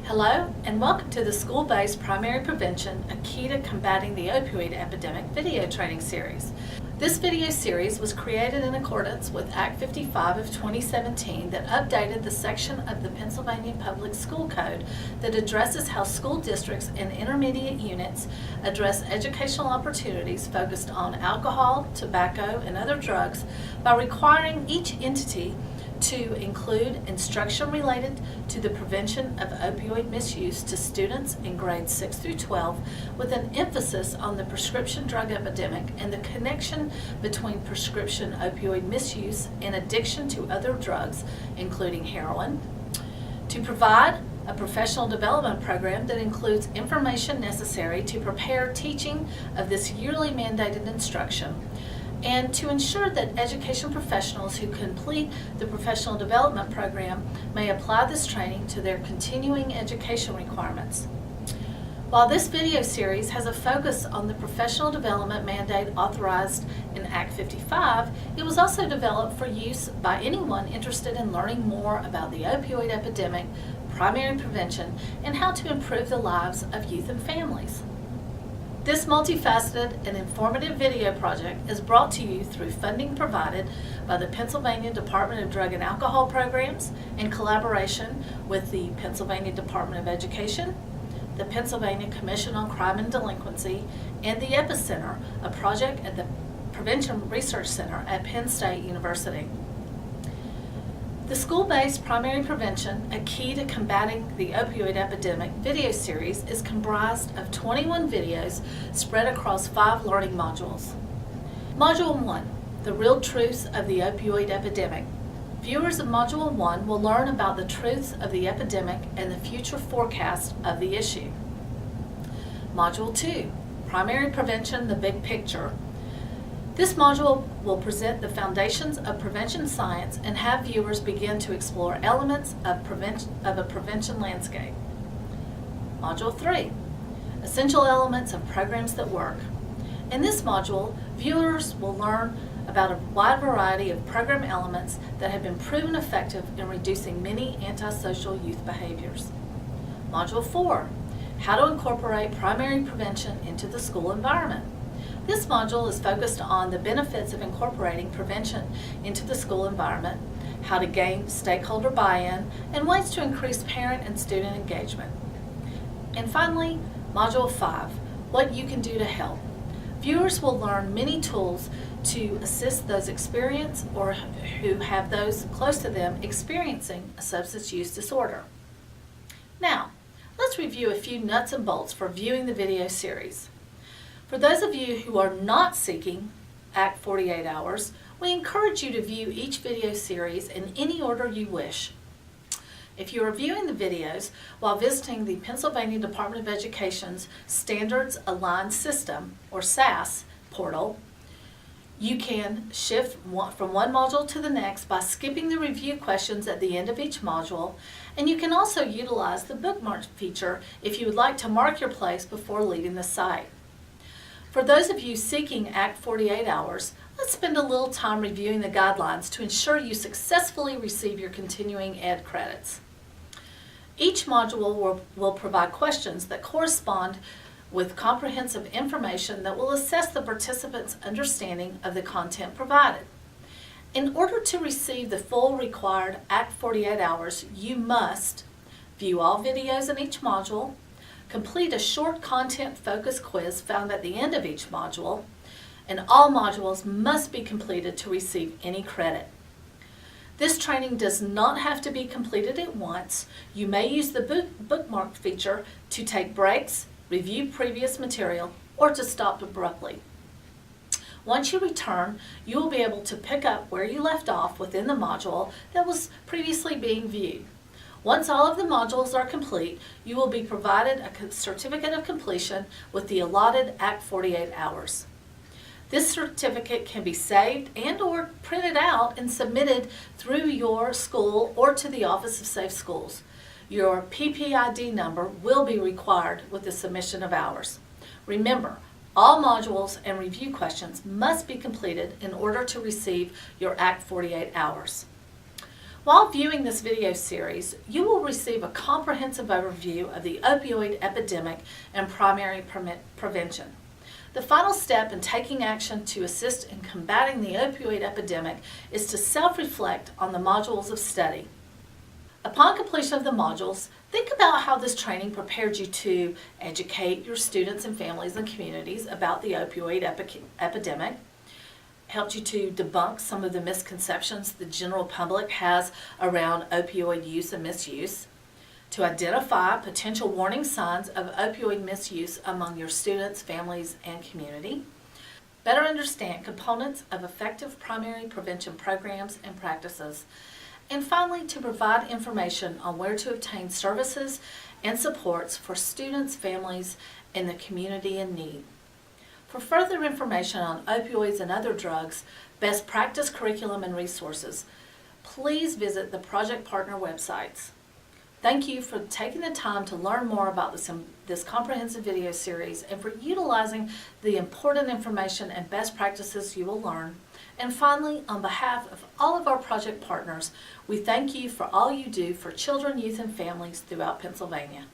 Hello and welcome to the School-Based Primary Prevention, a Key to Combating the Opioid Epidemic video training series. This video series was created in accordance with Act 55 of 2017 that updated the section of the Pennsylvania Public School Code that addresses how school districts and intermediate units address educational opportunities focused on alcohol, tobacco, and other drugs by requiring each entity to include instruction related to the prevention of opioid misuse to students in grades 6 through 12 with an emphasis on the prescription drug epidemic and the connection between prescription opioid misuse and addiction to other drugs, including heroin. To provide a professional development program that includes information necessary to prepare teaching of this yearly mandated instruction, and to ensure that education professionals who complete the professional development program may apply this training to their continuing education requirements. While this video series has a focus on the professional development mandate authorized in Act 55, it was also developed for use by anyone interested in learning more about the opioid epidemic, primary prevention, and how to improve the lives of youth and families. This multifaceted and informative video project is brought to you through funding provided by the Pennsylvania Department of Drug and Alcohol Programs in collaboration with the Pennsylvania Department of Education, the Pennsylvania Commission on Crime and Delinquency, and the Epicenter, a project at the Prevention Research Center at Penn State University. The School-Based Primary Prevention, a Key to Combating the Opioid Epidemic video series is comprised of 21 videos spread across 5 learning modules. Module 1, The Real Truths of the Opioid Epidemic. Viewers of Module 1 will learn about the truths of the epidemic and the future forecast of the issue. Module 2, Primary Prevention, the Big Picture. This module will present the foundations of prevention science and have viewers begin to explore elements of a prevention landscape. Module 3, Essential Elements of Programs that Work. In this module, viewers will learn about a wide variety of program elements that have been proven effective in reducing many antisocial youth behaviors. Module 4, How to Incorporate Primary Prevention into the School Environment. This module is focused on the benefits of incorporating prevention into the school environment, how to gain stakeholder buy-in, and ways to increase parent and student engagement. And finally, Module 5, What You Can Do to Help. Viewers will learn many tools to assist those experience or who have those close to them experiencing a substance use disorder. Now, let's review a few nuts and bolts for viewing the video series. For those of you who are not seeking Act 48 hours, we encourage you to view each video series in any order you wish. If you are viewing the videos while visiting the Pennsylvania Department of Education's Standards Aligned System, or SAS, portal, you can shift from one module to the next by skipping the review questions at the end of each module, and you can also utilize the bookmark feature if you would like to mark your place before leaving the site. For those of you seeking Act 48 hours, let's spend a little time reviewing the guidelines to ensure you successfully receive your continuing ed credits. Each module will provide questions that correspond with comprehensive information that will assess the participant's understanding of the content provided. In order to receive the full required Act 48 hours, you must view all videos in each module, complete a short content-focused quiz found at the end of each module, and all modules must be completed to receive any credit. This training does not have to be completed at once. You may use the bookmark feature to take breaks, review previous material, or to stop abruptly. Once you return, you will be able to pick up where you left off within the module that was previously being viewed. Once all of the modules are complete, you will be provided a certificate of completion with the allotted Act 48 hours. This certificate can be saved and/or printed out and submitted through your school or to the Office of Safe Schools. Your PPID number will be required with the submission of hours. Remember, all modules and review questions must be completed in order to receive your Act 48 hours. While viewing this video series, you will receive a comprehensive overview of the opioid epidemic and primary prevention. The final step in taking action to assist in combating the opioid epidemic is to self-reflect on the modules of study. Upon completion of the modules, think about how this training prepared you to educate your students and families and communities about the opioid epidemic, helped you to debunk some of the misconceptions the general public has around opioid use and misuse, to identify potential warning signs of opioid misuse among your students, families, and community, better understand components of effective primary prevention programs and practices, and finally, to provide information on where to obtain services and supports for students, families, and the community in need. For further information on opioids and other drugs, best practice curriculum and resources, please visit the Project Partner websites. Thank you for taking the time to learn more about this comprehensive video series and for utilizing the important information and best practices you will learn. And finally, on behalf of all of our project partners, we thank you for all you do for children, youth, and families throughout Pennsylvania.